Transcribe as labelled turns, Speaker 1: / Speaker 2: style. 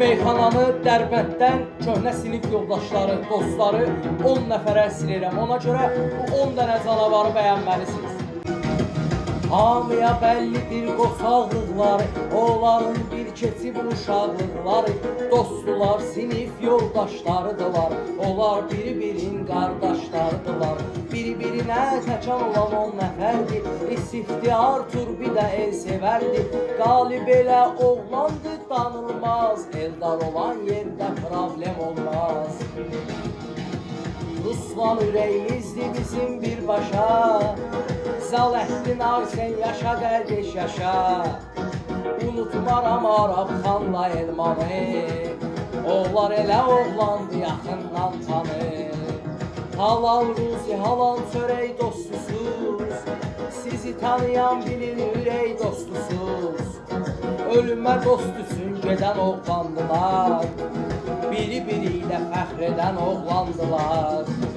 Speaker 1: Meyxananı Dərbətdən köhnə sinif yoldaşları, dostları 10 nəfərə əsir edirəm. Ona görə bu 10 dənə canavarı bəyənməlisiniz. Hamıya bəllidir qosaqlıqları, onların bir keçib uşaqlıqları. Dostlar, sinif yoldaşlarıdırlar, onlar biri-birin qardaşlarıdırlar. Bir-birinə təkan olan 10 nəfərdir, İsifdi Artur bir də el sevərdi. Qalib elə oğlandı danılmaz, eldar olan yerdə problem olmaz. Ruslan ürəyimizdi bizim birbaşa, Zaləttin Arsen yaşa qardeş yaşa. Unutmaram Arabxanla Elmanı, onlar elə oğlandı yaxından tanı. Halal ruzi, halal çörək dostusuz, sizi tanıyan bilir ürək dostusuz. Ölümə dost üçün gedən oğlandılar, biri-biri ilə fəxr edən oğlandılar.